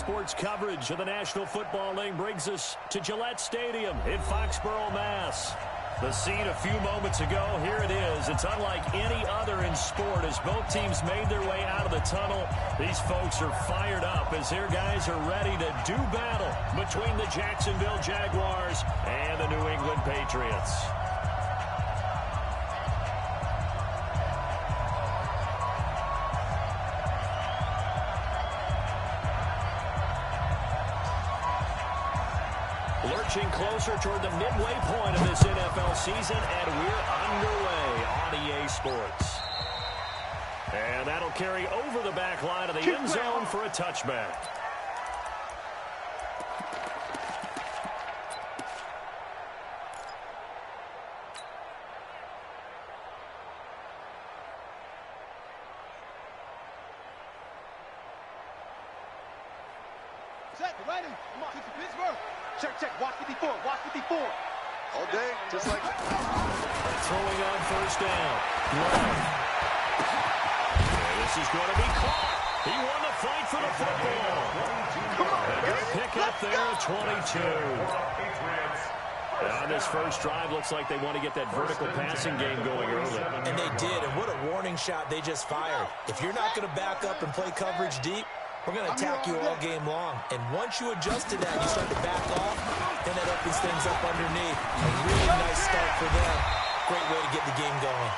Sports coverage of the National Football League brings us to Gillette Stadium in Foxborough, Mass. The scene a few moments ago, here it is. It's unlike any other in sport as both teams made their way out of the tunnel. These folks are fired up as their guys are ready to do battle between the Jacksonville Jaguars and the New England Patriots. Lurching closer toward the midway point of this NFL season, and we're underway on EA Sports. And that'll carry over the back line of the end zone for a touchback. Set, ready. Come on, kick to Pittsburgh. Check. Watch 54. All day, just like throwing on first down. And this is going to be caught. He won the fight for the football. come on. Pick up there at 22. On this first drive, looks like they want to get that vertical passing game going early. And they did, and what a warning shot they just fired. If you're not going to back up and play coverage deep, we're going to attack you all game long. And once you adjust to that, you start to back off, then that opens things up underneath. A really nice start for them. Great way to get the game going.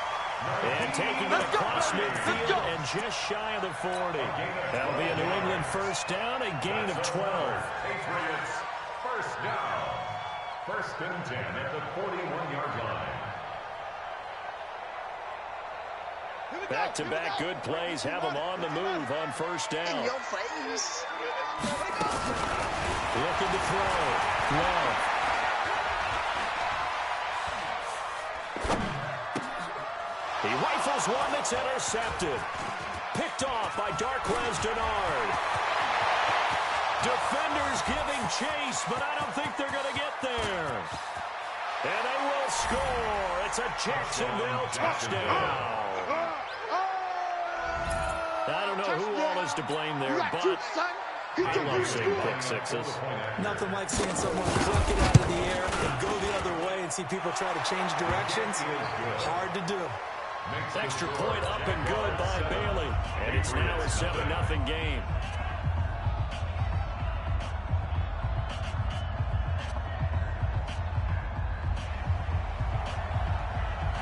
And taking it across midfield and just shy of the 40. That'll be a New England first down, a gain of 12. Patriots first down. First and 10 at the 41-yard line. Back-to-back good plays have them on the move on first down. In your face. Looking to throw. Love. He rifles one that's intercepted. Picked off by Darquez Dennard. Defenders giving chase, but I don't think they're going to get there. And they will score. It's a Jacksonville touchdown. I don't know who all is to blame there, but I love seeing pick sixes. Nothing like seeing someone pluck it out of the air and go the other way and see people try to change directions. Hard to do. Extra point up and good by Bailey. And it's now a 7-0 game.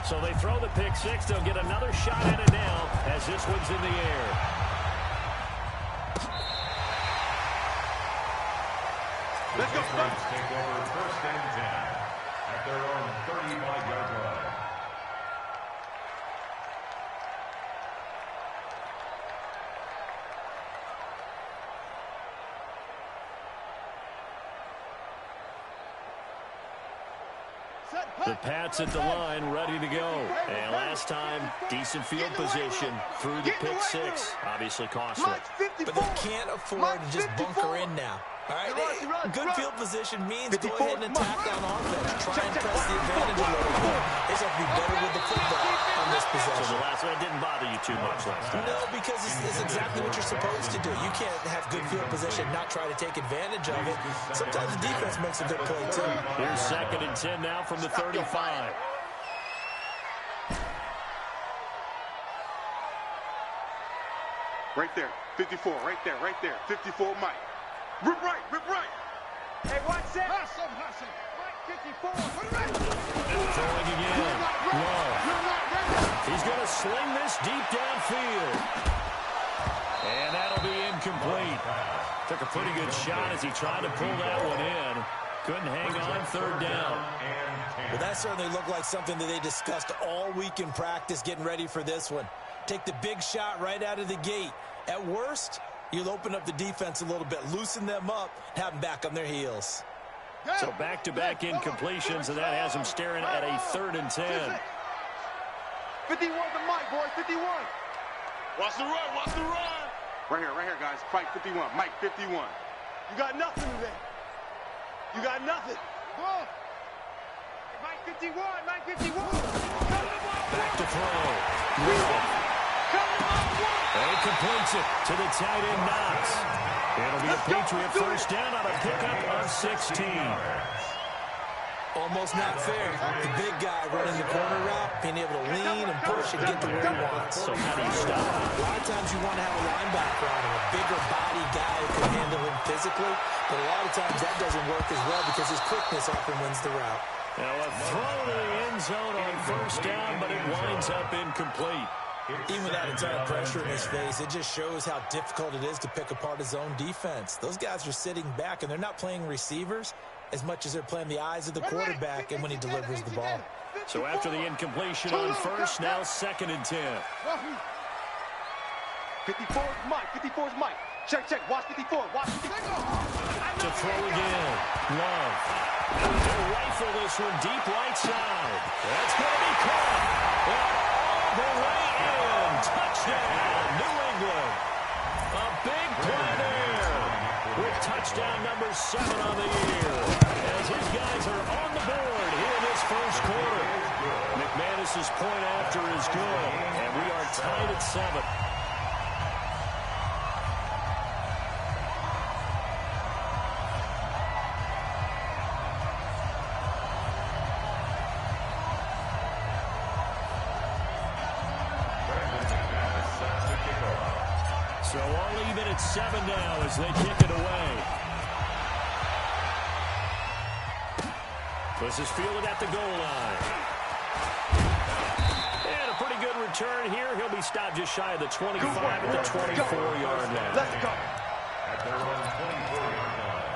So they throw the pick six. They'll get another shot at it now as this one's in the air. Let's go. Take over first and 10 at their own 35-yard line. The Pats at the line, ready to go. And last time, decent field position through the pick six. Obviously costly. But they can't afford to just bunker in now. All right, good field position means go ahead and attack on offense. Try and press the advantage a little bit. They just have to be better with the football on this possession. So the last one didn't bother you too much last time. No, because it's exactly what you're supposed to do. You can't have good field position, not try to take advantage of it. Sometimes the defense makes a good play, too. Here's 2nd and 10 now from the 35. Right there. 54. Right there. 54, Mike. Rip right. Hey, watch that. Hustle. Mike, 54. Throwing again. Low. He's going to sling this deep downfield. And that'll be incomplete. Took a pretty good shot as he tried to pull that one in. Couldn't hang on 3rd down. Well, that certainly looked like something that they discussed all week in practice getting ready for this one. Take the big shot right out of the gate. At worst, you'll open up the defense a little bit, loosen them up, have them back on their heels. So back-to-back incompletions, and that has them staring at a 3rd and 10. 51 to Mike, boys. 51. Watch the run. Right here, guys. Fight 51. Mike, 51. You got nothing today. You got nothing. Mike, 51. Back to throw. And he completes it to the tight end, Knox. It'll be a Patriot first down on a pickup of 16. Almost not fair. The big guy running the corner route, being able to lean and push and get to where he wants. So how do you stop him? A lot of times you want to have a linebacker on him, a bigger body guy who can handle him physically, but a lot of times that doesn't work as well because his quickness often wins the route. Now a throw to the end zone on first down, but it winds up incomplete. Even without a ton of pressure in his face, it just shows how difficult it is to pick apart his own defense. Those guys are sitting back, and they're not playing receivers as much as they're playing the eyes of the quarterback and when he delivers the ball. So after the incompletion on first, now 2nd and 10. 54 is Mike. 54 is Mike. Check, check. Watch 54. Watch 54. To throw again. Love. They'll rifle this one deep right side. That's going to be caught. All the way in. Touchdown, New England. A big play there. With touchdown number 7 on the year. As his guys are on the board here in this first quarter. McManus's point after is good. And we are tied at 7. So all even at 7 now as they kick it away. This is fielded at the goal line. And a pretty good return here. He'll be stopped just shy of the 25 at the 24-yard line. Let's go. At their own 24-yard line.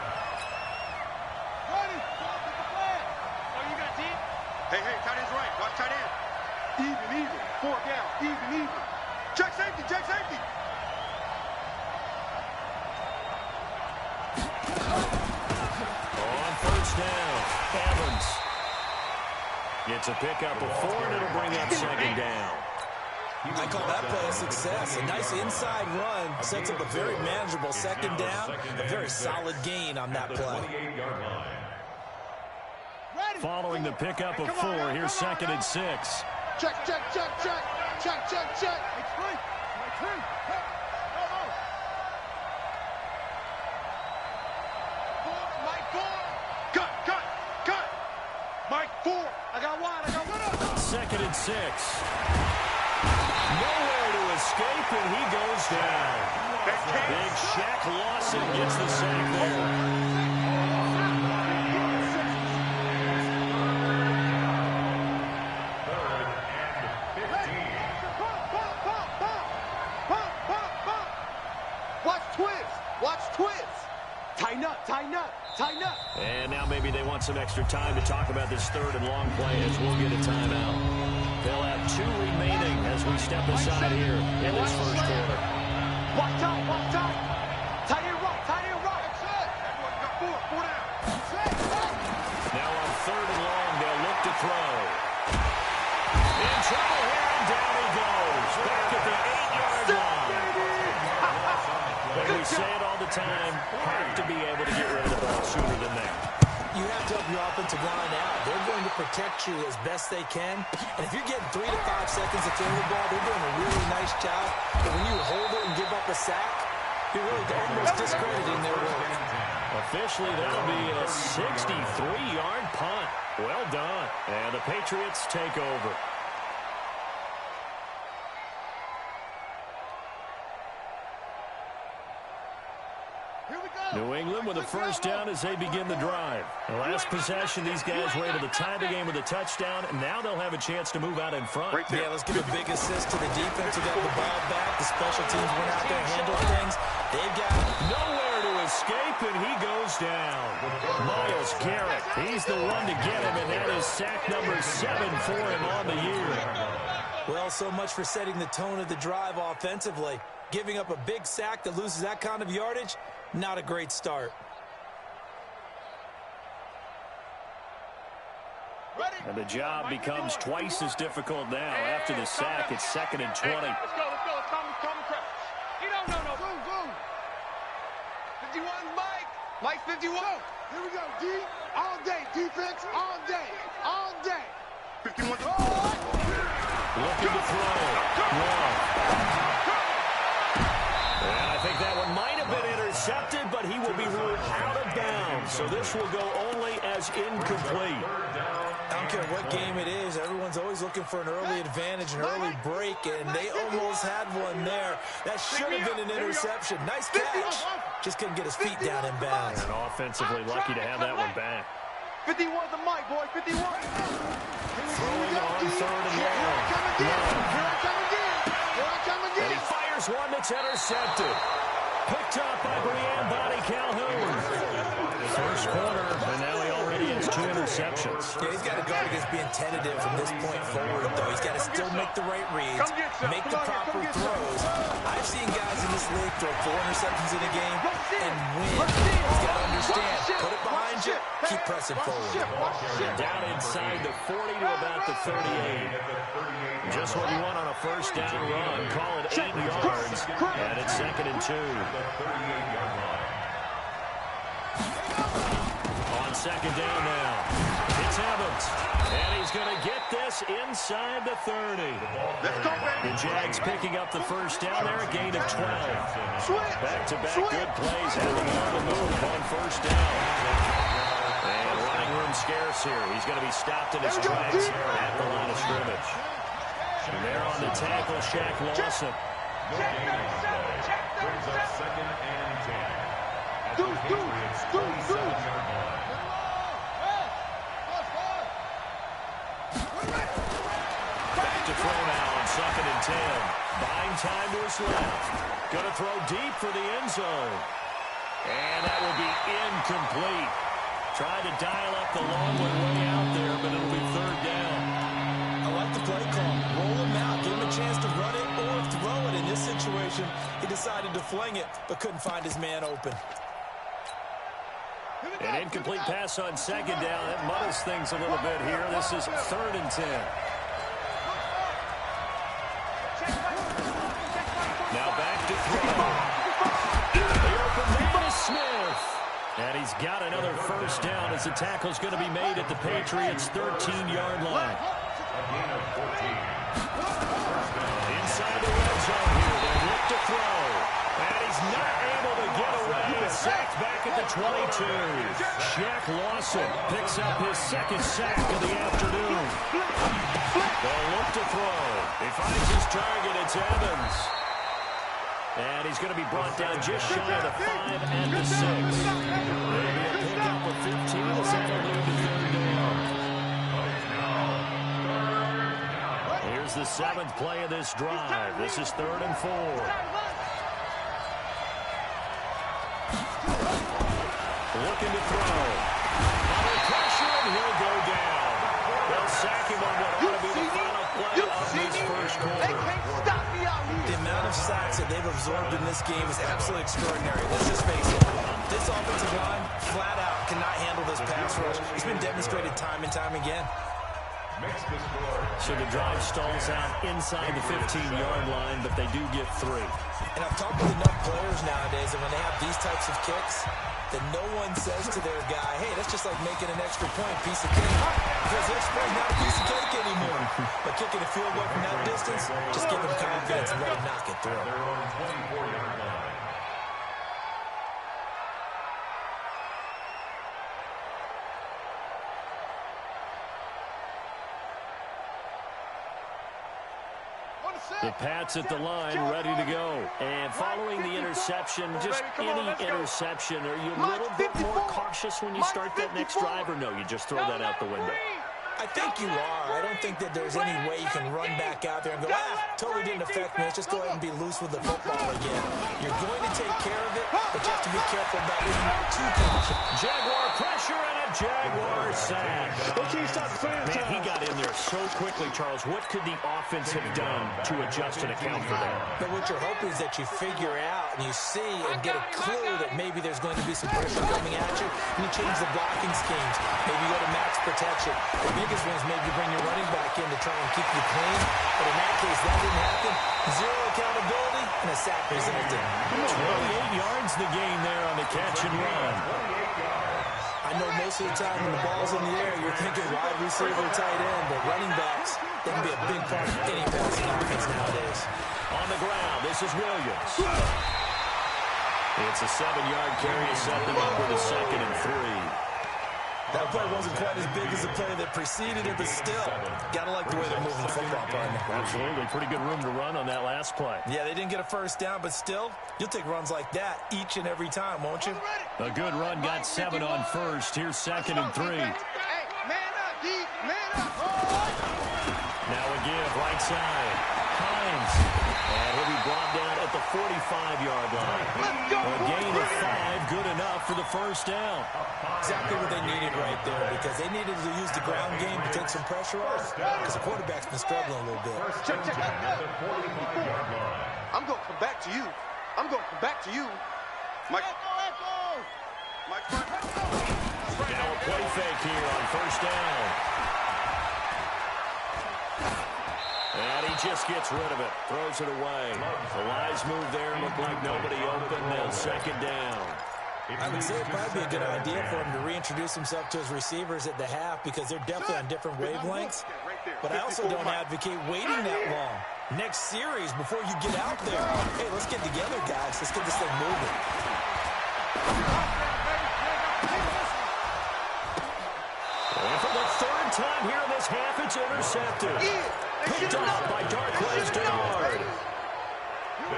Ready? Oh, you got deep? Hey, tight end's right. Watch tight end. Even. 4 down. Even. Check safety. On first down, Evans gets a pickup of 4, and it'll bring up 2nd down. I call that play a success. A nice inside run sets up a very manageable 2nd down, a very solid gain on that play. Following the pickup of 4, here's 2nd and 6. Check. It's free. Mike 4. Cut. Mike 4. I got wide. 2nd and 6. Nowhere to escape, and he goes down. Big Shaq Lawson gets the sack there. Watch twins. Tighten up. And now maybe they want some extra time to talk about this 3rd and long play as we'll get a timeout. They'll have 2 remaining as we step aside here in this first quarter. Watch time. Tight end right. That's it. Got 4 down. Now on 3rd and long, they'll look to throw. In trouble here, and down he goes. Back at the 8-yard line. But we say it all the time, have to be able to get rid of the ball sooner than that. You have to help your offensive line out. They're going to protect you as best they can. And if you're getting 3 to 5 seconds to throw the ball, they're doing a really nice job. But when you hold it and give up a sack, you're really almost discrediting their work. Officially, that'll be a 63-yard punt. Well done. And the Patriots take over. New England with a first down as they begin the drive. The last possession, these guys were able to tie the game with a touchdown, and now they'll have a chance to move out in front. Yeah, let's give a big assist to the defense who got the ball back. The special teams went out there, handled things. They've got nowhere to escape, and he goes down. Myles Garrett, he's the one to get him, and that is sack number 7 for him on the year. Well, so much for setting the tone of the drive offensively. Giving up a big sack that loses that kind of yardage, not a great start. And the job becomes twice as difficult now. After the sack, it's 2nd and 20. Let's go. Calm crash. No. Boom. 51, Mike 51. Here we go, D. All day. Defense, all day. 51. Looking to throw. And I think that one might have been intercepted. intercepted, but he will be ruled out of bounds. So this will go only as incomplete. I don't care what game it is. Everyone's always looking for an early advantage, an early break, and they almost had one there. That should have been an interception. Nice catch. Just couldn't get his feet down in bounds. And offensively lucky to have that one back. 51 the mic, boy. 51. Throwing on third and long. Here I come again. And he fires one that's intercepted. Picked up by Brian Body Calhoun. First quarter, and now he already has 2 interceptions. Yeah, he's got to guard against being tentative from this point forward, though. He's got to still make the right reads, make the proper throws. I've seen guys in this league throw 4 interceptions in a game and win. He's got to understand, put it behind you, keep pressing forward. Down inside the 40 to about the 38. Just what you want on a first down run. Call it 8 yards, and it's 2nd and 2. On 2nd down now, it's Evans, and he's going to get this inside the 30. The Jags picking up the first down there, a gain of 12. Back-to-back good plays, having on the move on first down. And running room scarce here. He's going to be stopped in his tracks at the line of scrimmage. And there on the tackle, Shaq Lawson. Brings up 2nd and 10. Back to throw now on 2nd and 10. Buying time to his left. Going to throw deep for the end zone. And that will be incomplete. Tried to dial up the long one way out there, but it'll be 3rd down. I like the play call. Roll him out. Give him a chance to run it or throw it. In this situation, he decided to fling it, but couldn't find his man open. An incomplete pass on 2nd down. That muddles things a little bit here. This is 3rd and 10. Now back to throw. The open man is Smith. And he's got another first down as the tackle's going to be made at the Patriots' 13-yard line. Inside the red zone here. They look to throw. And he's not able to get away. Sacked back at the 22. Shaq Lawson picks up his 2nd sack of the afternoon. They'll look to throw. He finds his target. It's Evans. And he's going to be brought down just shy of the 5 and the 6. Maybe a pickup of 15 as that'll move to 3rd down. Here's the 7th play of this drive. This is 3rd and 4. Looking to throw. Under pressure, and he'll go down. They'll sack him on what ought to be the final play of this first quarter. The amount of sacks that they've absorbed in this game is absolutely extraordinary. Let's just face it. This offensive line, flat out, cannot handle this pass rush. It's been demonstrated time and time again. So the drive stalls out inside the 15-yard line, but they do get 3. And I've talked with enough players nowadays, and when they have these types of kicks, that no one says to their guy, hey, that's just like making an extra point, piece of cake. Because extra point is not a piece of cake anymore. But kicking a field goal from that distance, just give them confidence and let them knock it through. Their own 24-yard line. The Pats at the line, ready to go. And following the interception, just any interception, are you a little bit more cautious when you start that next drive, or no, you just throw that out the window? I think you are. I don't think that there's any way you can run back out there and go, totally didn't affect me. Let's just go ahead and be loose with the football again. You're going to take care of it, but you have to be careful about being too cautious. Jaguar pressure and a Jaguar sack. Man, he got in there so quickly, Charles. What could the offense have done to adjust and account for that? But what you're hoping is that you figure out and you see and get a clue that maybe there's going to be some pressure coming at you, and you change the blocking schemes. Maybe you go to max protection. The biggest one is maybe bring your running back in to try and keep you clean. But in that case, that didn't happen. Zero accountability and a sack resulted. 28 yards the gain there on the catch and run. I know most of the time when the ball's in the air, you're thinking wide receiver, tight end, but running backs, that can be a big part of any passing offense nowadays. On the ground, this is Williams. It's a 7-yard carry to set them up with a 2nd and 3. That play wasn't quite as big as the play that preceded it, but still, gotta like the way they're moving the football, partner. Absolutely. Pretty good room to run on that last play. Yeah, they didn't get a first down, but still, you'll take runs like that each and every time, won't you? A good run got 7 on first. Here's 2nd and 3. Hey, man up, D. Man up. Now a give, right side. Hines. And he'll be brought down at the 45-yard line. A gain of 5, good enough for the first down. Exactly what they needed right there, because they needed to use the ground game to take some pressure off, because the quarterback's been struggling a little bit. Check. I'm going to come back to you. Mike. Now a play fake here on first down. And he just gets rid of it. Throws it away. The wise move there. Looked like nobody open. Now 2nd down. I would say it'd probably be a good idea for him to reintroduce himself to his receivers at the half, because they're definitely on different wavelengths. But I also don't advocate waiting that long. Next series, before you get out there, hey, let's get together, guys. Let's get this thing moving. And for the 3rd time here in this half, it's intercepted. Picked off by Darkways Denard.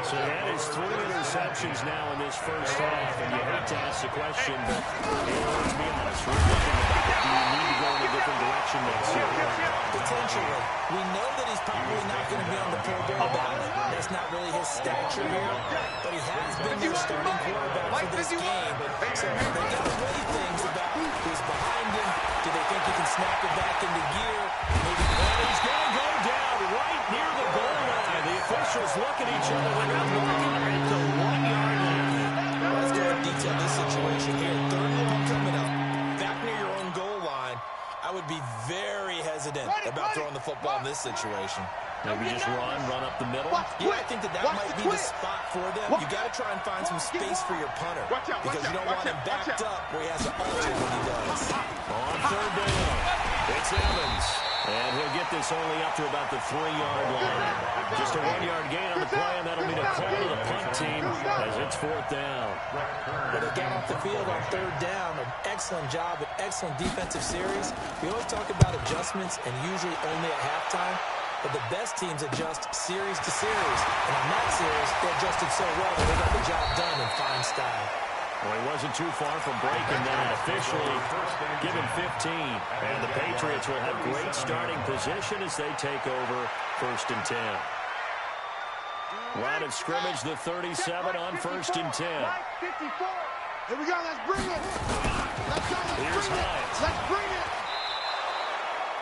So that is 3 interceptions now in this first half, and you have to ask the question, but let's be honest, we're thinking about it. Do you need to go in a different direction next year? Potentially. We know that he's probably not going to be on the Pro Bowl ballot. That's not really his stature here, but he has been their starting quarterback for this game. So they got to weigh things about who's behind him. Do they think he can snap it back into gear? Maybe he's going to go down right near the goal line. The officials look at each other. They're not looking at the 1-yard line. Let's go ahead and detail this situation here. 3rd and long coming up. Back near your own goal line. I would be very hesitant about throwing the football in this situation. Maybe just run up the middle. Yeah, I think that might be the spot for them. You got to try and find some space for your punter, because you don't want him backed up where he has to alter when he does. On 3rd down, it's Evans. And he'll get this only up to about the 3-yard line. Just a 1-yard gain on the play, and that'll mean a call to the punt team as it's 4th down. But they got off the field on 3rd down. An excellent job, an excellent defensive series. We always talk about adjustments, and usually only at halftime. But the best teams adjust series to series. And on that series, they adjusted so well that they got the job done in fine style. Well, he wasn't too far from breaking that. Officially given 15. And the Patriots will have great starting position as they take over 1st and 10. Line of scrimmage, the 37 on 1st and 10. Here we go. Let's bring it. Here's Hines. Let's bring it.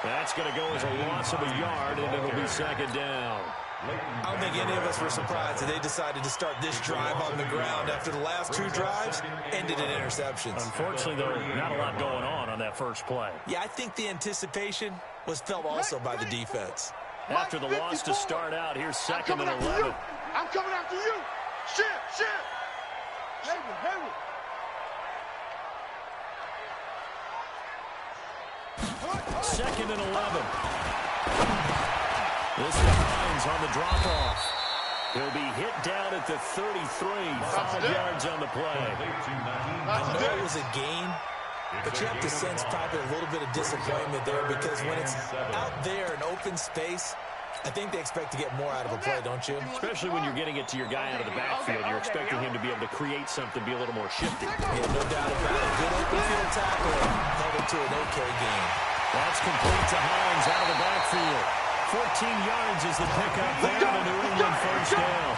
That's going to go as a loss of a yard, and it'll be 2nd down. I don't think any of us were surprised that they decided to start this drive on the ground after the last 2 drives ended in interceptions. Unfortunately, though, not a lot going on that first play. Yeah, I think the anticipation was felt also by the defense. After the loss to start out, here's 2nd and 11. I'm coming after you. Shit. Hayward. 2nd and 11. This is Hines on the drop-off. He'll be hit down at the 33. 5 yards on the play. I know it was a gain, but you have to sense probably a little bit of disappointment there, because when it's out there in open space, I think they expect to get more out of a play, don't you? Especially when you're getting it to your guy out of the backfield. You're expecting him to be able to create something, be a little more shifty. Yeah, no doubt about it. Good open field tackle, held to an okay game. That's complete to Hines out of the backfield. 14 yards is the pickup there, and a New England first down.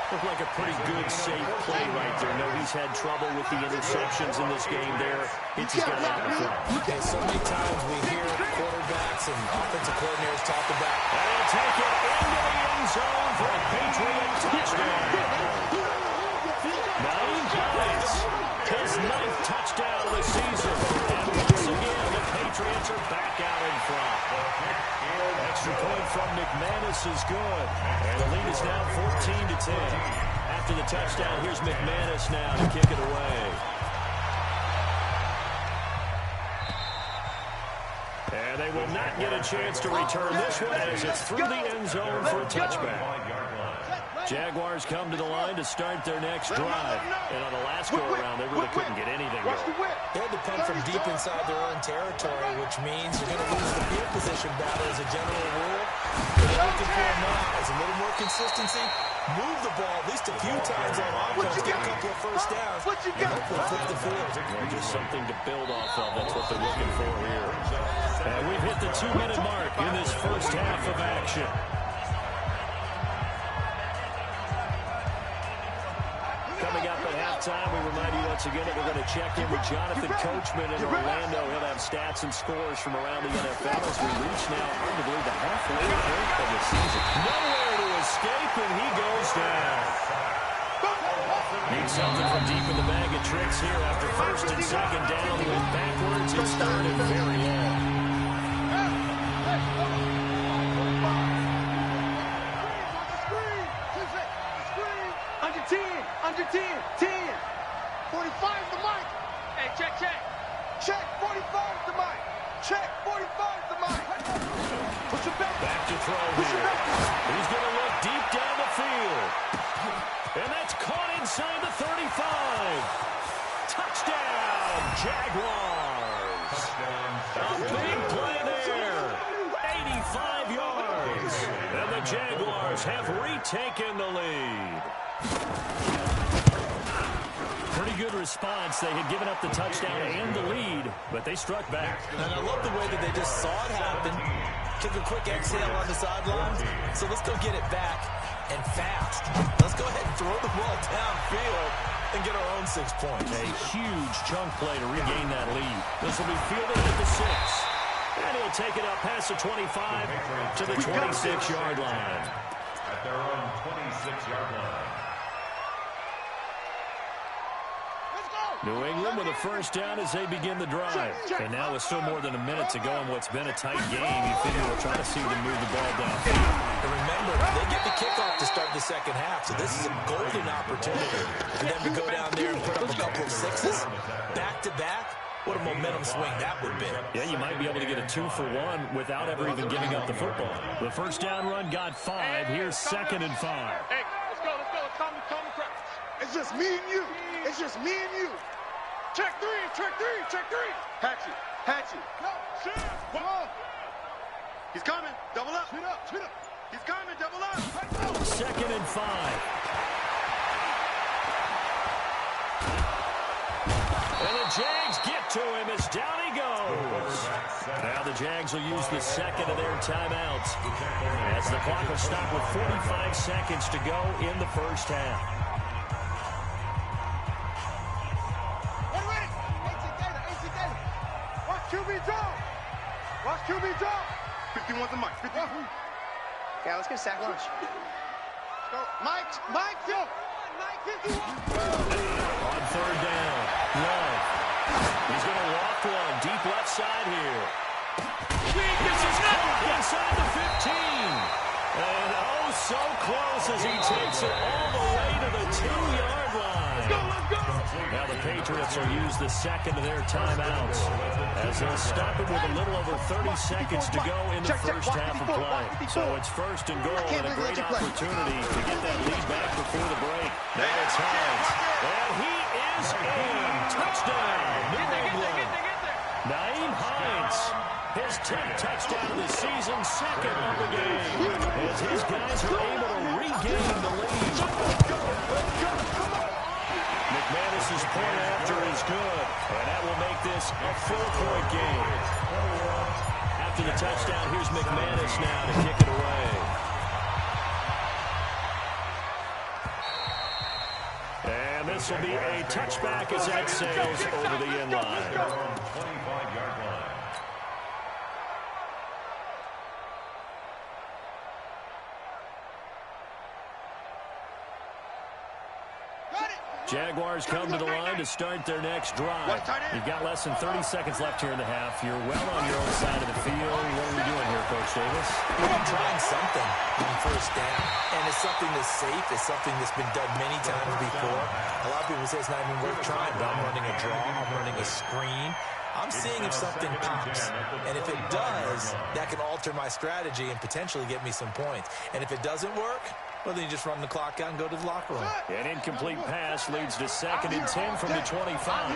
Looked like a pretty good, safe play right there. No, he's had trouble with the interceptions in this game there. He just got out in front. Okay, so many times we hear quarterbacks and offensive coordinators talk about, and he'll take it into the end zone for a Patriot touchdown. Naeem Hines, his 9th touchdown of the season. And once again, the Patriots are back out in front. Extra point from McManus is good. And the lead is now 14-10. After the touchdown, here's McManus now to kick it away. And they will not get a chance to return this one as it's through the end zone for a touchback. Jaguars come to the line to start their next drive. And on the last go-around, they really couldn't get anything going. They had to punt from deep inside their own territory, which means you're going to lose the field position battle as a general rule. What they're looking for now is a little more consistency. Move the ball at least a few times on offense, get a couple of first downs, and hopefully flip the field. Just something to build off of. That's what they're looking for here. And we've hit the 2-minute mark in this first half of action. Coming up at halftime, we remind you once again that we're going to check in with Jonathan Coachman in Orlando. He'll have stats and scores from around the NFL as we reach now, arguably, the halfway point of the season. Nowhere to escape, and he goes down. Needs something from deep in the bag of tricks here after first and second down. He went backwards. It's third and very long. Under 10, 10. 45 the mic. Hey, check. Check, 45 the mic. Check, 45 the mic. Push it back. Back to throw here. He's going to look deep down the field. And that's caught inside the 35. Touchdown, Jaguars. A big play there. 85 yards. And the Jaguars have retaken the lead. Pretty good response. They had given up the touchdown and the lead, but they struck back. And I love the way that they just saw it happen. Took a quick exhale on the sidelines. So let's go get it back and fast. Let's go ahead and throw the ball downfield and get our own 6 points. A huge chunk play to regain that lead. This will be fielded at the 6. And he'll take it up past the 25 to the 26-yard line. At their own 26-yard line. New England with a first down as they begin the drive. And now with still more than a minute to go in what's been a tight game, you figure we'll try to see them move the ball downfield. And remember, they get the kickoff to start the second half, so this is a golden opportunity for them to go down there and put up a couple of sixes back-to-back. What a momentum swing that would be. Yeah, you might be able to get a 2-for-1 without ever even giving up the football. The first down run got 5. Here's 2nd and 5. Hey, let's go. Calm crack. It's just me and you. It's just me and you. Check 3. Hatchet. No, shit. Whoa. He's coming. Double up. Speed up. He's coming. Double up. 2nd and 5. And the Jags get to him as down he goes. Now the Jags will use the second of their timeouts as the clock will stop with 45 seconds to go in the first half. Watch QB drop. 51's the mic. 51. Okay, let's get a sack lunch. Go. Mike, go. Mike, 51. On third down, Love. He's going to walk one deep left side here. This is caught inside the 15. And oh, so close as he takes it all the way to the 2-yard line. Let's go. Now the Patriots will use the second of their timeouts as they'll stop it with a little over 30 seconds to go in the first half of play. So it's first and goal and a great opportunity to get that lead back before the break. Now it's Hines. And he is in. Touchdown, New England. Naeem Hines, his 10th touchdown of the season, 2nd of the game. As his guys are able to regain the lead. McManus's point after is good, and that will make this a 4-point game. After the touchdown, here's McManus now to kick it away. And this will be a touchback as that sails over the end line. 25-yard line. Jaguars come to the line to start their next drive. You've got less than 30 seconds left here in the half. You're well on your own side of the field. What are we doing here, Coach Davis? We're trying something on first down. And it's something that's safe. It's something that's been done many times before. A lot of people say it's not even worth trying, but I'm running a draw. I'm running a screen. I'm seeing if something pops. And if it does, that can alter my strategy and potentially get me some points. And if it doesn't work, Well, then you just run the clock out and go to the locker room. An incomplete pass leads to 2nd and 10 from the 25.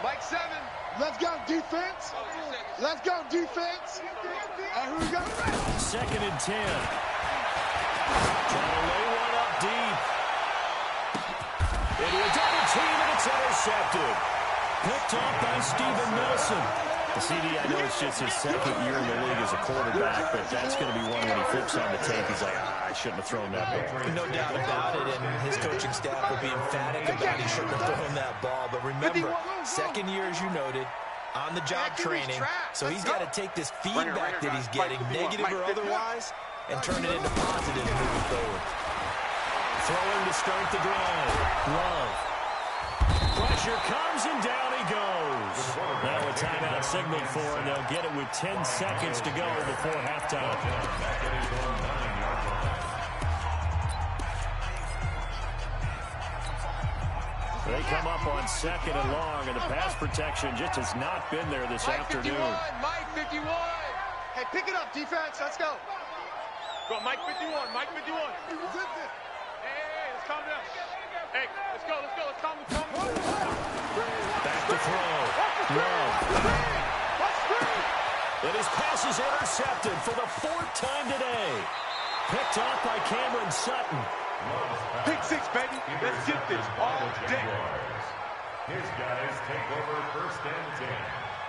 Mike 7. Let's go, defense. Let's go, defense. Here we go. 2nd and 10. Trying to lay one up deep. Into a double team, and it's intercepted. Picked off by Steven Nelson. The CD, I know it's just his 2nd year in the league as a quarterback, but that's going to be one when he flips on the tape. He's like, I shouldn't have thrown that ball. No doubt about it, and his coaching staff will be emphatic about he shouldn't have thrown that ball. But remember, 2nd year, as you noted, on-the-job training, so he's got to take this feedback that he's getting, negative or otherwise, and turn it into positive moving forward. Throwing to start the drive. Love. Pressure comes, and down he goes. Now a timeout signaled for, and they'll get it with 10 seconds to go before halftime. They come up on 2nd and long, and the pass protection just has not been there this afternoon. Mike 51. Hey, pick it up, defense. Let's go. Go, Mike 51. Mike 51. Hey, let's calm down. Hey, let's go. Let's calm down. Back to throw. Love. And his pass is intercepted for the 4th time today. Picked off by Cameron Sutton. Pick 6, baby. Let's get this all day. His guys take over 1st and 10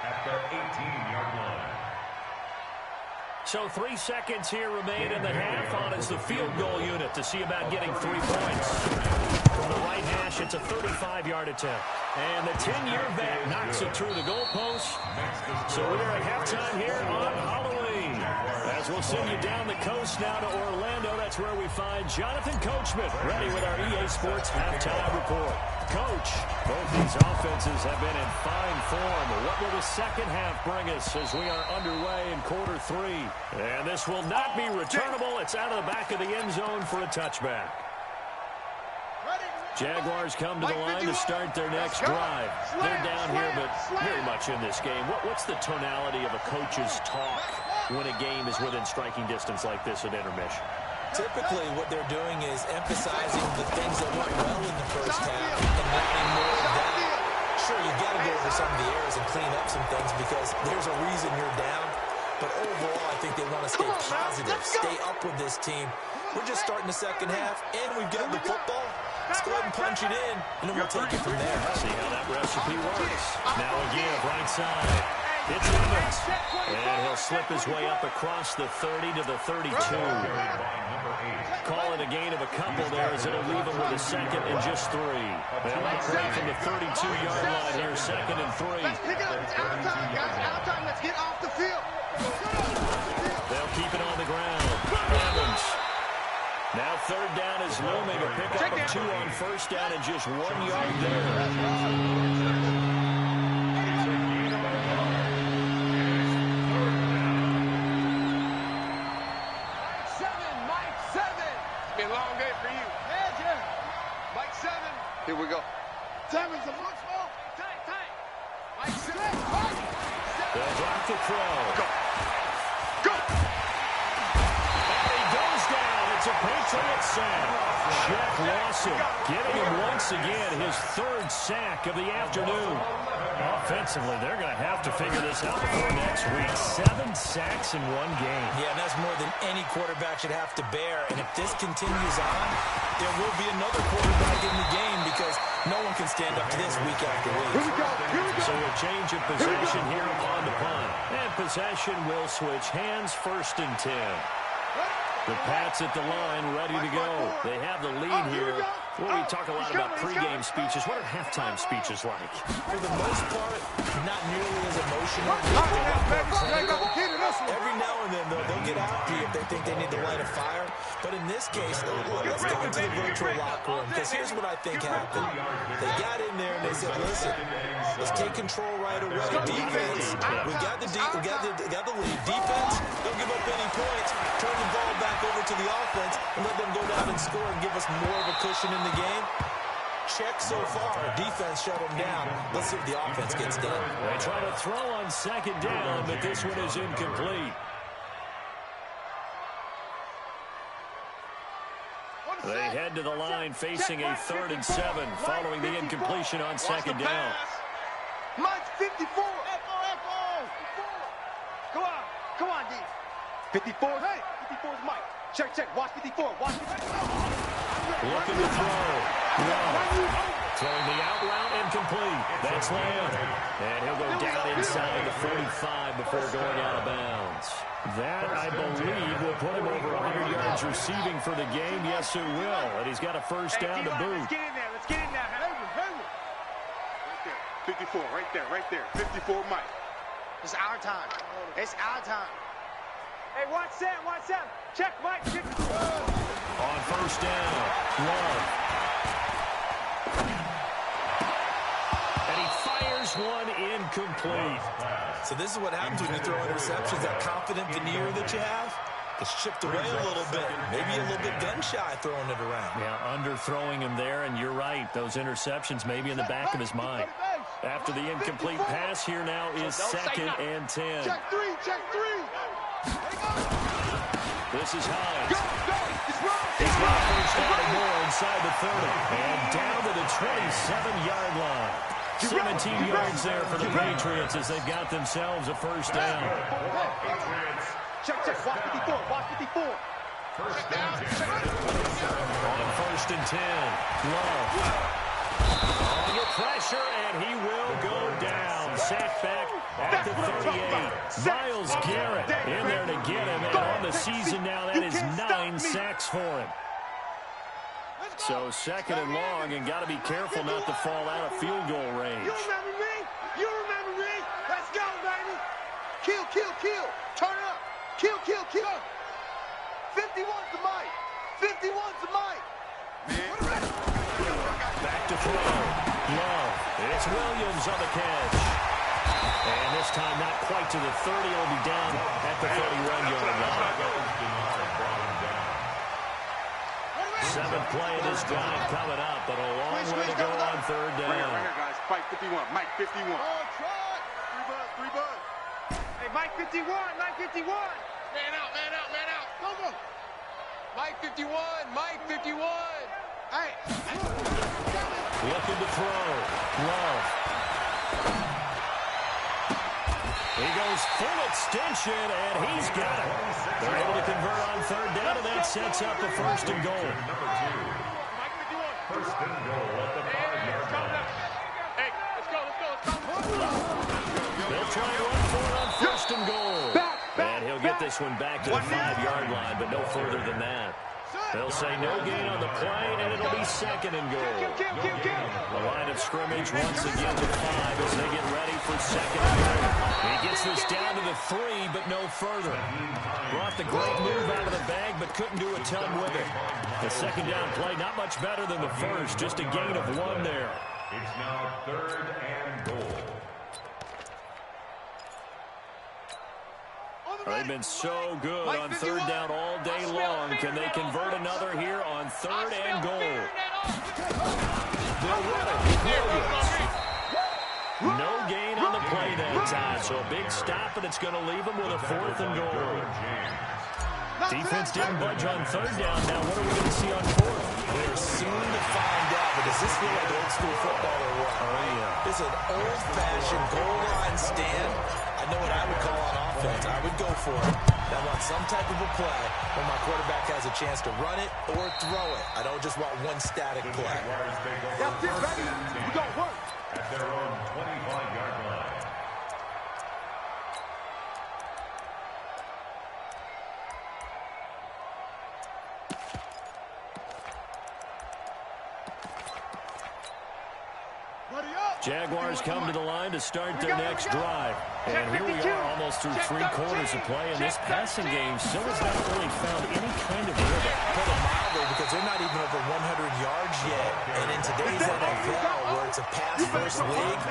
at the 18-yard line. So 3 seconds here remain in the half. On is the field goal unit to see about getting 3 points. From the right hash, it's a 35-yard attempt. And the 10-year vet knocks it through the goalpost. So we're at halftime here on Halloween. As we'll send you down the coast now to Orlando, that's where we find Jonathan Coachman, ready with our EA Sports halftime report. Coach, both these offenses have been in fine form. What will the second half bring us as we are underway in quarter 3? And this will not be returnable. It's out of the back of the end zone for a touchback. Jaguars come to the line to start their next drive. They're down here, but very much in this game. What's the tonality of a coach's talk when a game is within striking distance like this at intermission? Typically, what they're doing is emphasizing the things that went well in the first half and wanting more of that. Sure, you've got to go over some of the errors and clean up some things because there's a reason you're down. But overall, I think they want to stay positive, stay up with this team. We're just starting the second half, and we've got the football. Let's go ahead and punch it in, and then we'll take it from there. See how that recipe works. Now again, right side. It's Evans. And he'll slip his way up across the 30 to the 32. Call it a gain of a couple there as it'll leave him with a 2nd and just 3. They'll operate from the 32-yard line here, 2nd and 3. Let's pick it up. It's out of time, guys. Out of time. Let's get off the field. They'll keep it on the ground. Evans. Now 3rd down is looming. A pickup of 2 on 1st down and just 1 yard there. Here we go. Simmons, a foot small. Tight. Mike Simmons. They'll drop the throw. Go. And he goes down. It's a Patriot sack. Jeff Lawson getting him once again his 3rd sack of the afternoon. Offensively, they're going to have to figure this out before next week. 7 sacks in 1 game. Yeah, and that's more than any quarterback should have to bear. And if this continues on, there will be another quarterback in the game because no one can stand up to this week after week. Here we go. So a change of possession here upon the punt. And possession will switch hands, 1st and 10. The Pats at the line, ready to go. They have the lead here. Well, we talk a lot about pregame speeches. What are halftime speeches like? For the most part, not nearly as emotional. Every now and then, though, they'll get after you if they think they need to light a fire. But in this case, let's go into the virtual locker room, because here's what I think happened. They got in there and they said, listen, let's take control right away. Defense, we got the lead. Defense, don't give up any points. Turn the ball back over to the offense and let them go down and score and give us more of a cushion in the game. check so far. Defense shut them down. Let's see what the offense gets done. They try to throw on second down, but this one is incomplete. They head to the line facing a 3rd and 7 following the incompletion on second down. Mike's 54. Come on, D. 54. Hey, 54 is Mike. Check. Watch 54. Watch 54. Looking to throw. Throwing the out route incomplete. That's Lamb. And he'll go down inside the 45 before going out of bounds. That, I believe, will put him over 100 yards receiving for the game. Yes, it will. And he's got a first down to boot. Let's get in there. Let's get in there. Hayward. Right there. 54. Right there. 54, Mike. It's our time. It's our time. Hey, watch Sam. Check, Mike. Check. On first down, Love. And he fires one incomplete. So this is what happens when you throw interceptions. That confident veneer that you have, it's chipped away a little bit. Maybe a little bit gun-shy throwing it around. Yeah, underthrowing him there, and you're right. Those interceptions maybe in the back of his mind. After the incomplete pass, here now is 2nd and 10. Check three. This is Hines. Go. He's got a first down and more inside the 30. And down to the 27-yard line. 17 yards there for the Patriots as they've got themselves a first down. Check. Watch 54. First down. On 1st and 10, Love. Under pressure, and he will go down. Sacked back at the 38. Myles Garrett in there to get him. And on the season now, that is 9 sacks for him. So 2nd and long, and got to be careful not to fall out of field goal range. You remember me? Let's go, baby. Kill. Turn it up. Kill. 51's the Mike. Back to throw. Love. It's Williams on the catch. And this time not quite to the 30. It'll be down at the 31-yard line. 7th play of this drive coming up, but a long way to go on 3rd down. Right here, guys. Mike 51. Mike 51. Oh, try. 3 bucks. Hey, Mike 51. Man out. Come on. Mike 51. Hey. Looking to throw. Love. He goes full extension, and he's got it. They're able to convert on 3rd down, and that sets up a 1st and goal. First and goal at the 5-yard line. Hey, let's go. They'll try and run for it on 1st and goal. And he'll get this one back to the 5-yard line, but no further than that. They'll say no gain on the play, and it'll be 2nd and goal. The line of scrimmage once again to 5 as they get ready for 2nd and goal. He gets this down to the 3, but no further. Brought the great move out of the bag, but couldn't do a ton with it. The 2nd down play, not much better than the first, just a gain of 1 there. It's now 3rd and goal. They've been so good on 3rd down all day long. Can they convert another here on 3rd and goal? They'll run it. Williams. No gain on the play that time, so a big stop, and it's going to leave them with a 4th and goal. Defense didn't budge on 3rd down. Now what are we going to see on 4th? We're soon to find out, but does this feel like old school football or what? Oh, yeah. It's an old-fashioned goal line stand. I know what I would call on offense. I would go for it. I want some type of a play when my quarterback has a chance to run it or throw it. I don't just want one static play. That's it, baby. We got work. At their own 25-yard line. Jaguars come to the line to start their next drive. And here we are almost through 3 quarters of play, and this passing game still has not really found any kind of rhythm. Put it mildly, because they're not even over 100 yards yet. And in today's NFL, where it's a pass-first league,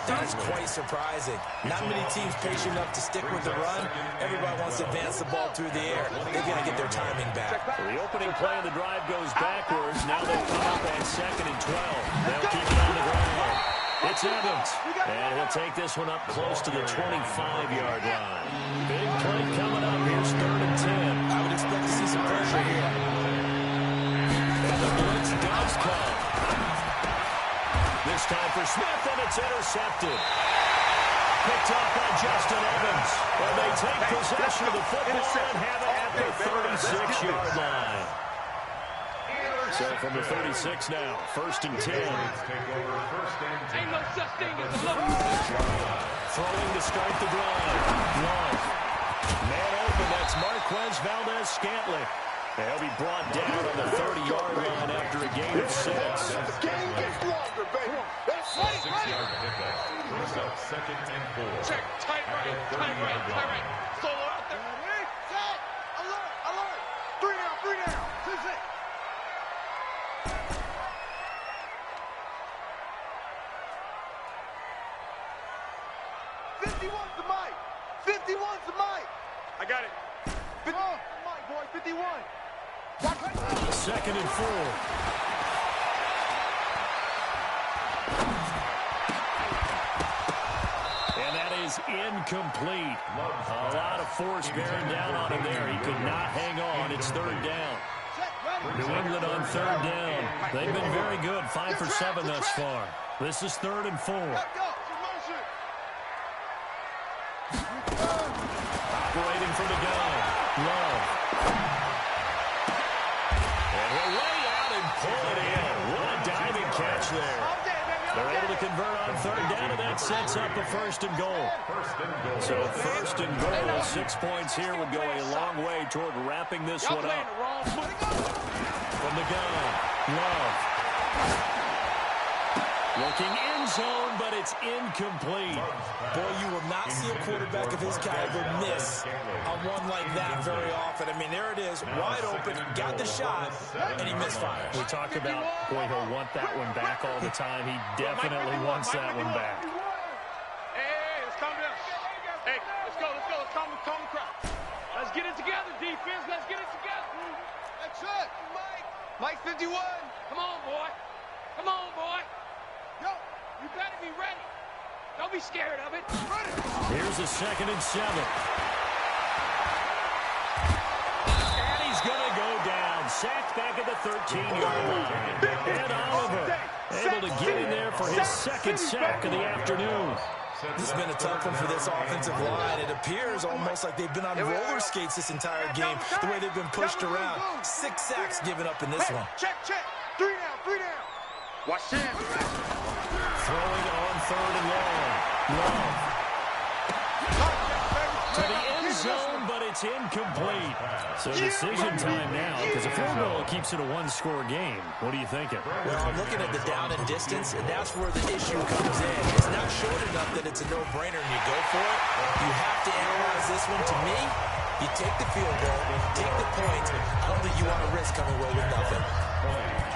that is quite surprising. Not many teams patient enough to stick with the run. Everybody wants to advance the ball through the air. They've got to get their timing back. So the opening play of the drive goes backwards. Now they'll come up on 2nd and 12. They'll keep it on the ground. It's Evans, and he'll take this one up close to the 25-yard line. Big play coming up. Here's 3rd and 10. I would expect to see some pressure here. And the blitz does come. This time for Smith, and it's intercepted. Picked up by Justin Evans. And they take possession of the football and have it at the 36-yard line. So from the 36 now, 1st and 10. Ain't no such thing as a look. Throwing to start the drive. Love. Man open, that's Marquez Valdez-Scantling. He'll be brought down on the 30-yard line after a gain of 6. The game gets longer, baby. That's right. 6-yard pickup. Brings up 2nd and 4. Check, tight right, tight right, tight right. Solo out there. Ready, set, alert, alert. 3 down, 3 down. 2-6. The mic. 51's the mic. I got it. 51's the mic, boy. 51. 2nd and 4. And that is incomplete. A lot of force bearing down on him there. He could not hang on. It's 3rd down. New England on 3rd down. They've been very good. 5 for 7 thus far. This is 3rd and 4. Operating from the gun. Love. And he'll lay out and pull it in. What a diving catch there. They're able to convert on 3rd down, and that sets up a 1st and goal. So 1st and goal, 6 points here would go a long way toward wrapping this one up. From the gun, Love. Looking end zone, but it's incomplete. Boy, you will not see a quarterback of his caliber miss on one like that very often. I mean, there it is, wide open, got the shot, and he misfires. We talk about, boy, he'll want that one back all the time. He definitely wants that one back. Hey, let's calm down. Hey, let's go. Let's calm the crowd. Let's get it together, defense. Let's get it together. That's it. Mike 51. Come on, boy. Come on, boy. Yo, you better be ready. Don't be scared of it. Here's a 2nd and 7. And he's going to go down. Sacked back at the 13-yard line. And Oliver able to get in there for his 2nd sack of the afternoon. This has been a tough one for this offensive line. It appears almost like they've been on roller skates this entire game, the way they've been pushed around. 6 sacks given up in this one. Check. 3 down, 3 down. Watch him. Throwing on 3rd and long. Love. To the end zone, but it's incomplete. So decision time now, because a field goal keeps it a 1-score game. What are you thinking? Well, I'm looking at the down and distance, and that's where the issue comes in. It's not short enough that it's a no-brainer and you go for it. You have to analyze this one. To me, you take the field goal, take the points. I don't think you want to risk coming away with nothing.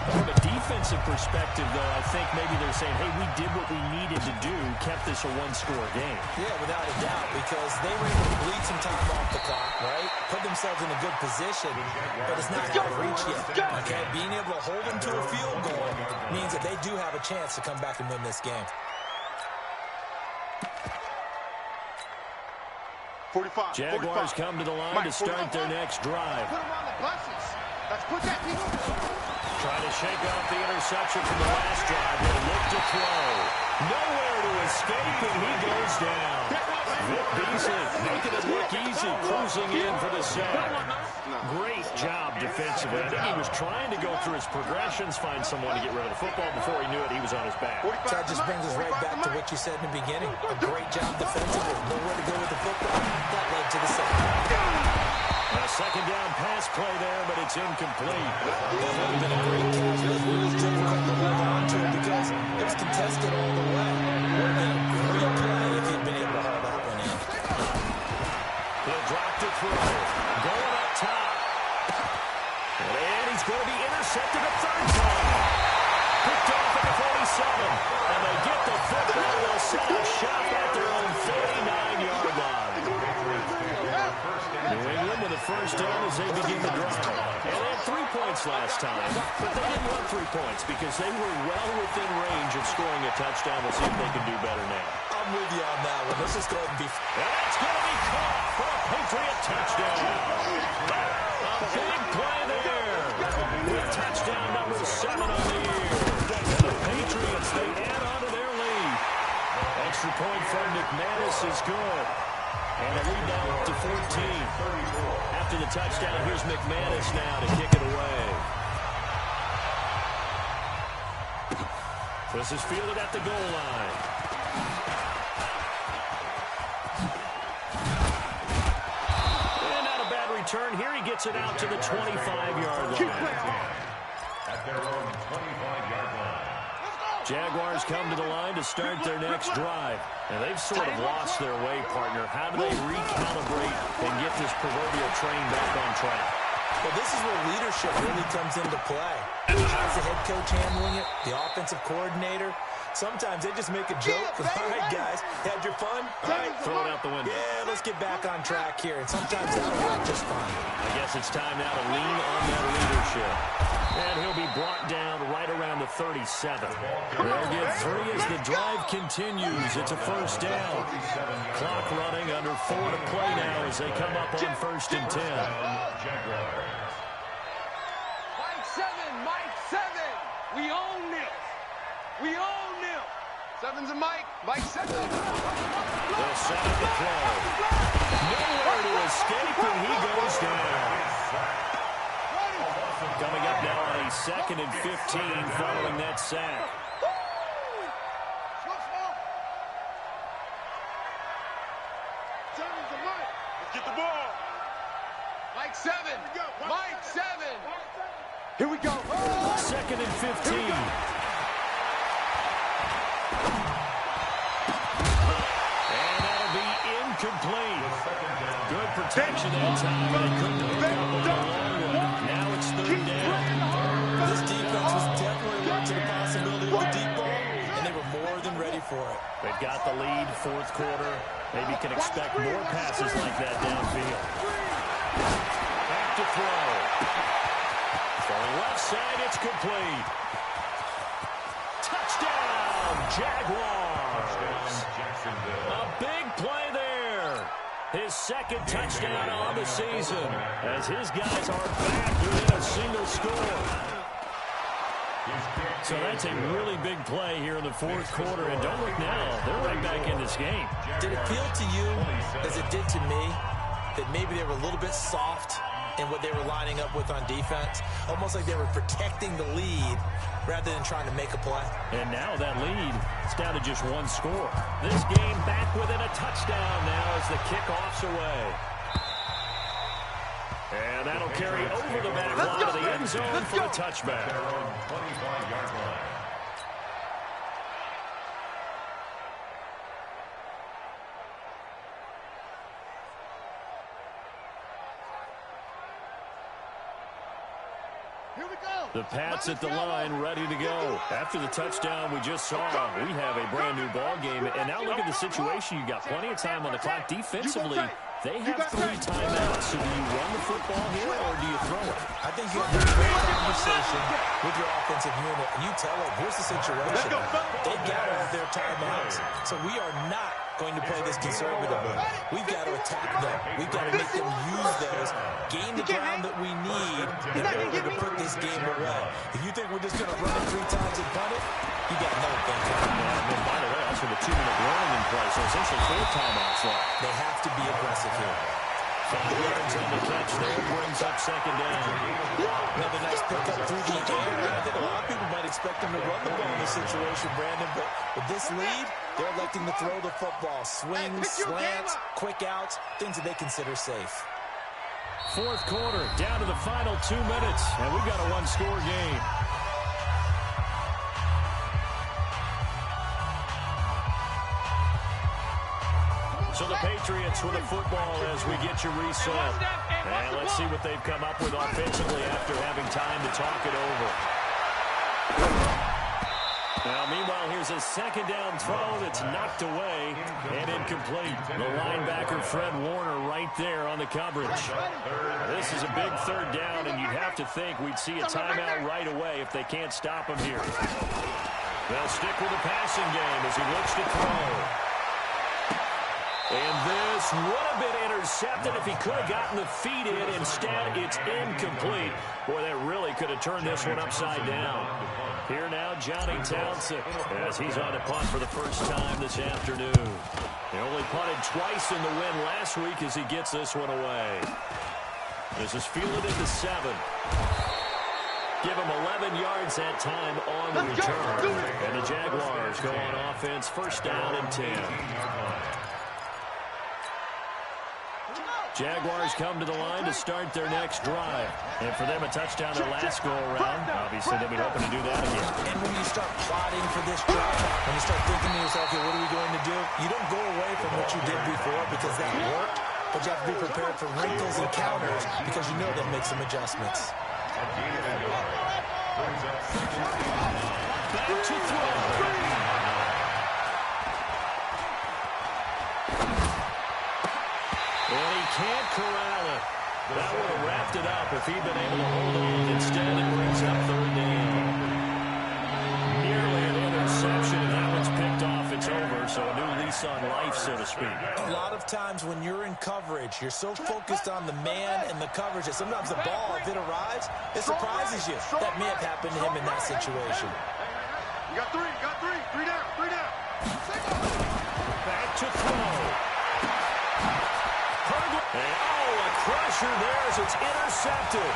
From a defensive perspective, though, I think maybe they're saying, hey, we did what we needed to do, kept this a 1-score game. Yeah, without a doubt, because they were able to bleed some time off the clock, right? Put themselves in a good position, but it's not out of reach yet, okay? Being able to hold them to a field goal means that they do have a chance to come back and win this game. 45. Jaguars 45. come to the line to start their next drive. Put him on the buses. Let's put that people. Trying to shake off the interception from the last drive. He'll look to throw. Nowhere to escape, and he goes down. Vic Beasley making it look easy, cruising in for the sack. Great job defensively. I think he was trying to go through his progressions, find someone to get rid of the football. Before he knew it, he was on his back. That just brings us right back to what you said in the beginning. A great job defensively. Nowhere to go with the football. That led to the sack. A 2nd down pass Nice play there, but it's incomplete. That would have been a great catch. It was really difficult to hold on to it because it was contested all the way. Would have been a great play if he'd been able to hold that one in. He'll drop to throw. Going up top. And he's going to be intercepted a third time. Picked off at the 47. And they get the football. They'll set a shot at their own 39-yard line. New England with a first down as they begin the drive. And they had 3 points last time, but they didn't want 3 points because they were well within range of scoring a touchdown. We'll see if they can do better now. I'm with you on that one. Let's just go ahead and be... And it's going to be caught for a Patriot touchdown. A big play there. With touchdown number 7 on the year. And the Patriots, they add on to their lead. Extra point from McManus is good. And a lead now up to 14. After the touchdown, here's McManus now to kick it away. This is fielded at the goal line. And not a bad return. Here he gets it out to the 25-yard line. At their own 25-yard line. Jaguars come to the line to start their next drive. And they've sort of lost their way, partner. How do they recalibrate and get this proverbial train back on track? Well, this is where leadership really comes into play. How's the head coach handling it? The offensive coordinator? Sometimes they just make a joke. All right, guys, had your fun? All right, Throw it out the window. yeah, let's get back on track here. And sometimes that'll work just fine. I guess it's time now to lean on that leadership. And he'll be brought down right around the 37. They'll get 3 as the drive continues. It's a first down. Clock running, under 4 to play now as they come up on 1st and 10. Mike 7. We own this. We own them. 7's a Mike. Mike 7. They'll set up the throw. Nowhere to escape, and he goes down. Coming up now on a 2nd and 15 following that sack. Let's get the ball. Mike 7. Mike 7. Here we go. 2nd and 15. And that'll be incomplete. Good protection that time. They couldn't hook up on the long one. Now it's 3rd down. This defense was definitely alert to the possibility of the deep ball, and they were more than ready for it. They've got the lead, 4th quarter. Maybe can expect more passes like that downfield. Back to throw. Going left side, it's complete. Touchdown, Jaguars. A big play there. His 2nd touchdown on the season as his guys are back within a single score. So that's a really big play here in the 4th quarter. And don't look now, they're right back in this game. Did it feel to you, as it did to me, that maybe they were a little bit soft in what they were lining up with on defense? Almost like they were protecting the lead rather than trying to make a play. And now that lead is down to just 1 score. This game back within a touchdown now as the kickoff's away. And that'll carry over the back line of the end zone for a touchback. 25-yard line. The Pats at the line, ready to go. After the touchdown we just saw, we have a brand-new ball game. And now look at the situation. You've got plenty of time on the clock. Defensively, they have 3 timeouts. So do you run the football here, or do you throw it? I think you have a great conversation with your offensive unit, and you tell them, here's the situation. They've got all their timeouts, so we are not going to play this conservatively. We've got to attack them. We've got to make them use those, gain the ground that we need in order to put this game away. If you think we're just going to run it 3 times and punt it, you got no thinking. And by the way, also the 2-minute warning in play, so essentially 4 timeouts left. They have to be aggressive here. 5 yards on the catch there, brings up 2nd down. Another nice pickup through the air. I think a lot of people might expect them to run the ball in this situation, Brandon, but with this lead, they're electing to throw the football. Swings, slants, quick outs, things that they consider safe. Fourth quarter, down to the final 2 minutes, and we've got a one-score game. So the Patriots with the football as we get you reset. And let's see what they've come up with offensively after having time to talk it over. Now, meanwhile, here's a second down throw that's knocked away and incomplete. The linebacker, Fred Warner, right there on the coverage. This is a big third down, and you'd have to think we'd see a timeout right away if they can't stop him here. They'll stick with the passing game as he looks to throw. And this would have been intercepted if he could have gotten the feet in. Instead, it's incomplete. Boy, that really could have turned this one upside down. Here now, Johnny Townsend, as he's on a punt for the first time this afternoon. He only punted twice in the win last week as he gets this one away. This is fielded into 7. Give him 11 yards that time on the return. And the Jaguars go on offense, first down and 10. Jaguars come to the line to start their next drive. And for them, a touchdown their last go-around. Obviously, they'll be hoping to do that again. And when you start plotting for this drive, when you start thinking to yourself, okay, what are we going to do? You don't go away from what you did before because that worked, but you have to be prepared for wrinkles and counters because you know they'll make some adjustments. Back to throw. And he can't corral it. That would have wrapped it up if he'd been able to hold on. Instead, it brings up third down. Nearly an interception, and that one's picked off. It's over, so a new lease on life, so to speak. A lot of times when you're in coverage, you're so focused on the man and the coverage that sometimes the ball, if it arrives, it surprises you. That may have happened to him in that situation. You got 3, you got 3. 3 down, 3 down. Back to throw. And, a crusher there as it's intercepted.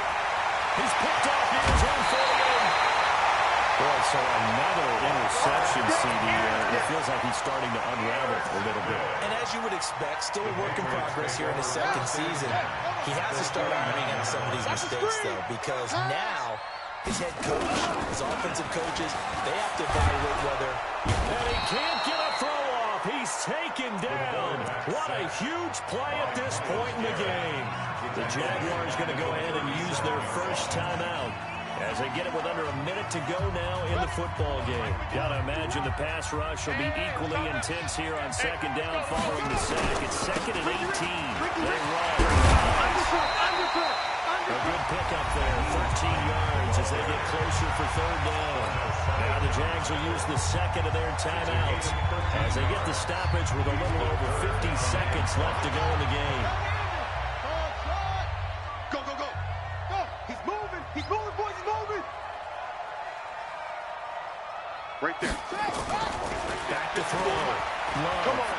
He's picked off near his own 48. Boy, so another interception, CD. It feels like he's starting to unravel a little bit. And as you would expect, still a work in progress here in his second season. He has to start ironing out some of these mistakes, though, because now his head coach, his offensive coaches, they have to evaluate whether... And he can't get a throw off. He's taken down. What a huge play at this point in the game. The Jaguars going to go ahead and use their first timeout as they get it with under a minute to go now in the football game. Got to imagine the pass rush will be equally intense here on second down following the sack. It's second and 18. They run. A good pickup there, 13 yards as they get closer for third down. Now the Jags will use the second of their timeouts as they get the stoppage with a little over 50 seconds left to go in the game. Go, go, go. Go. He's moving. He's moving, boys. He's moving. Right there. Back to throw. Come on.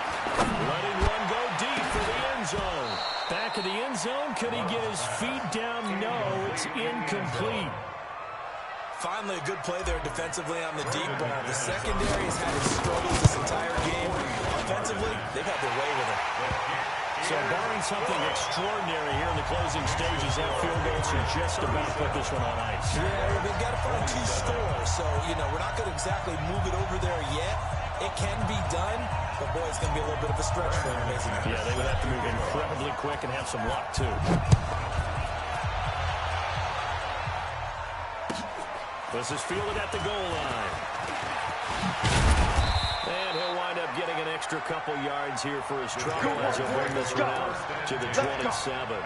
Letting one go deep for the end zone. Back of the end zone. Could he get his feet down? No, it's incomplete. Finally, a good play there defensively on the deep ball. The secondary has had its struggles this entire game. Offensively, they've had their way with it. So barring something extraordinary here in the closing stages, that field goal should just about put this one on ice. Yeah, they've got to find 2 scores. So, we're not going to exactly move it over there yet. It can be done, but boy, it's going to be a little bit of a stretch for them, isn't it? Yeah, they would have to move incredibly quick and have some luck, too. This is fielded at the goal line. And he'll wind up getting an extra couple yards here for his trouble as he'll bring this one out to the 27.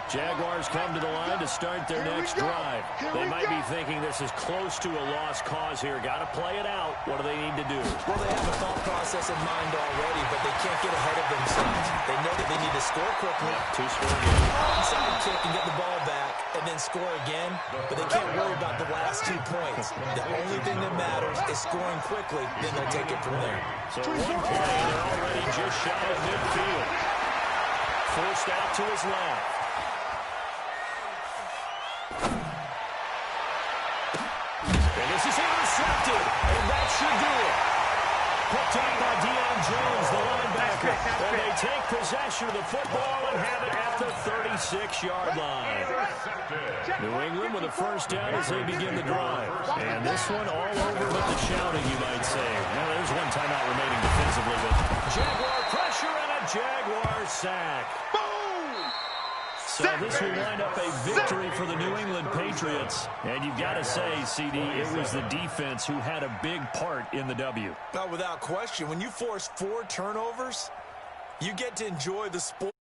Jaguars come to the line to start their next drive. They might be thinking this is close to a lost cause here. Got to play it out. What do they need to do? Well, they have a thought process in mind already, but they can't get ahead of themselves. They know that they need to score quickly. Two-score game. Onside kick and get the ball back and then score again, but they can't worry about the last 2 points. The only thing that matters is scoring quickly, then they'll take it from there. So one play, they're already just shy of midfield. Forced out to his left. And this is intercepted, and that should do it. Picked up by Deion Jones, the linebacker. And they take possession of the football and have it at the 36-yard line. New England with a first down as they begin the drive. And this one all over but the shouting, you might say. Now, there's one timeout remaining defensively, but Jaguar pressure and a Jaguar sack. So this will wind up a victory for the New England Patriots. And you've got to say, CD, it was the defense who had a big part in the W. Without question, when you force 4 turnovers, you get to enjoy the sport.